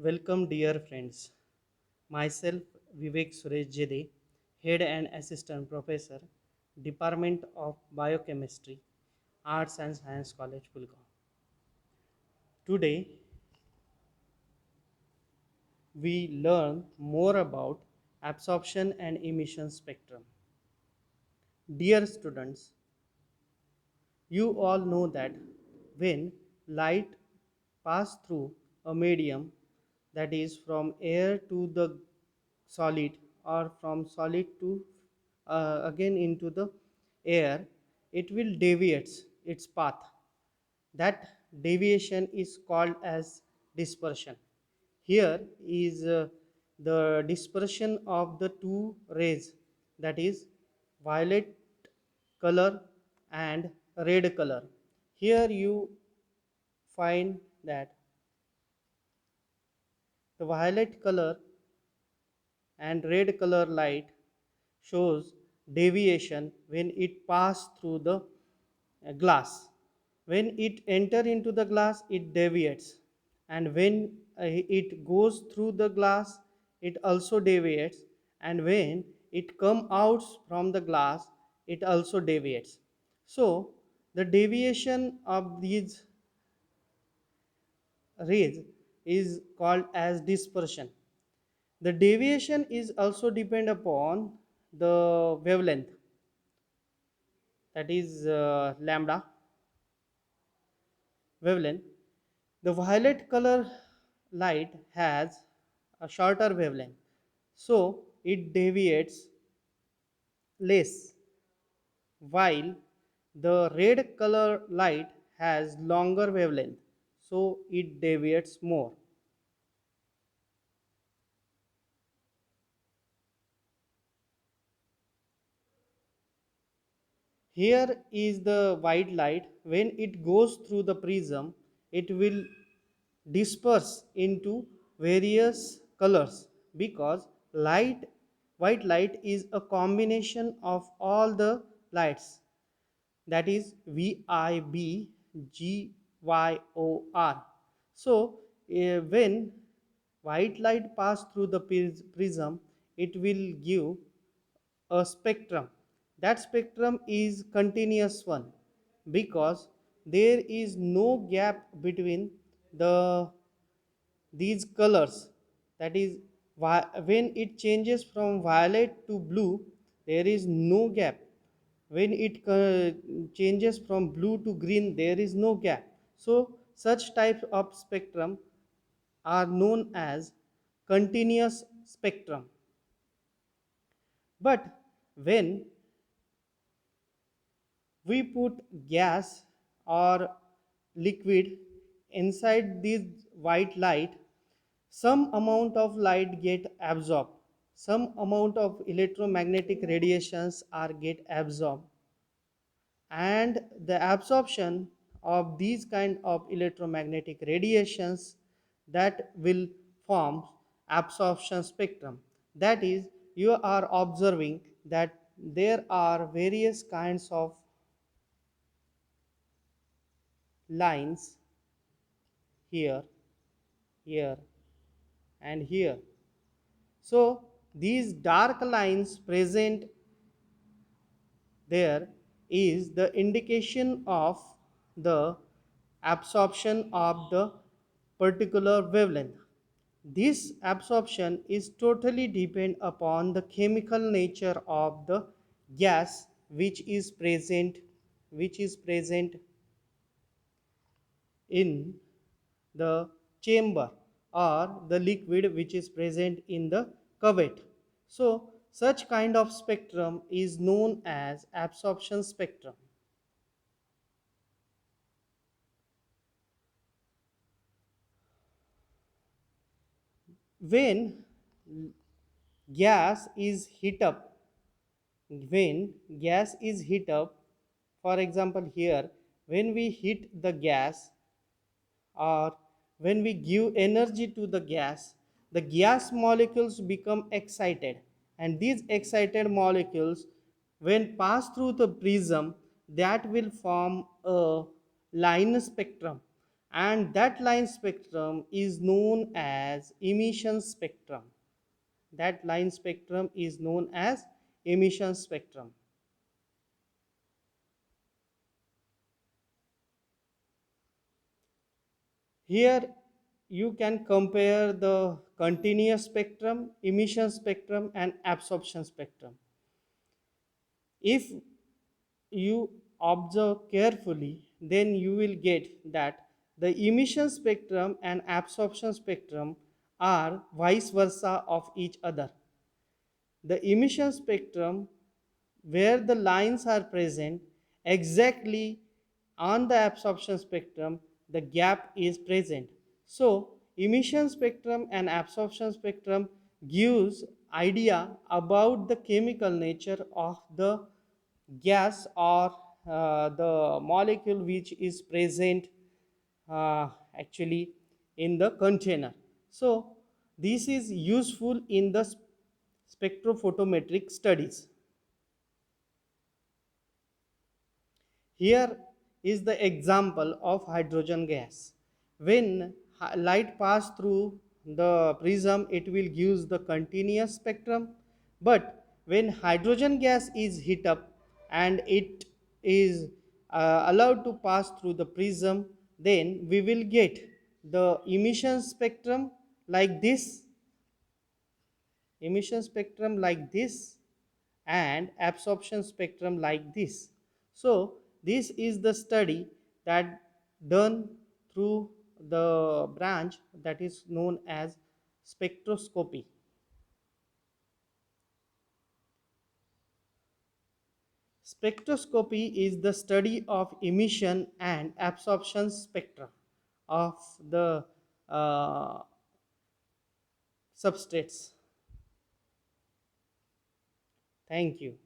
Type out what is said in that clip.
Welcome, dear friends. Myself, Vivek Suresh Jede, Head and Assistant Professor, Department of Biochemistry, Arts and Science College, Gulgaon. Today, we learn more about absorption and emission spectrum. Dear students, you all know that when light passes through a medium, that is from air to the solid or from solid to again into the air, it will deviate its path. That deviation is called as dispersion. Here is the dispersion of the two rays, that is violet color and red color. Here you find that the violet color and red color light shows deviation when it passes through the glass. When it enter into the glass, it deviates, and when it goes through the glass, it also deviates, and when it come out from the glass, it also deviates. So the deviation of these rays is called as dispersion. The deviation is also depend upon the wavelength, that is lambda wavelength. The violet color light has a shorter wavelength, so it deviates less, while the red color light has longer wavelength, so it deviates more. Here is the white light. When it goes through the prism, it will disperse into various colors because light white light is a combination of all the lights, that is VIBGYOR. So when white light pass through the prism, it will give a spectrum. That spectrum is continuous one because there is no gap between the these colors, that is when it changes from violet to blue, there is no gap. When it changes from blue to green, there is no gap. So such types of spectrum are known as continuous spectrum. But when we put gas or liquid inside this white light, some amount of light get absorbed, some amount of electromagnetic radiations are get absorbed, and the absorption of these kind of electromagnetic radiations, that will form absorption spectrum. That is, you are observing that there are various kinds of lines here, here, and here. So these dark lines present there is the indication of the absorption of the particular wavelength. This absorption is totally depend upon the chemical nature of the gas which is present in the chamber, or the liquid which is present in the cuvette. So such kind of spectrum is known as absorption spectrum. When gas is heat up, when gas is heat up, for example here, when we heat the gas, or when we give energy to the gas molecules become excited, and these excited molecules, when pass through the prism, that will form a line spectrum, and that line spectrum is known as emission spectrum. That line spectrum is known as emission spectrum. Here you can compare the continuous spectrum, emission spectrum, and absorption spectrum. If you observe carefully, then you will get that the emission spectrum and absorption spectrum are vice versa of each other. The emission spectrum, where the lines are present, exactly on the absorption spectrum, the gap is present. So, emission spectrum and absorption spectrum gives idea about the chemical nature of the gas or the molecule which is present actually in the container. So this is useful in the spectrophotometric studies. Here is the example of hydrogen gas. When light pass through the prism, it will give the continuous spectrum. But when hydrogen gas is heat up and it is allowed to pass through the prism, then we will get the emission spectrum like this and absorption spectrum like this. So this is the study that done through the branch that is known as spectroscopy. Spectroscopy is the study of emission and absorption spectra of the uh, substrates. Thank you.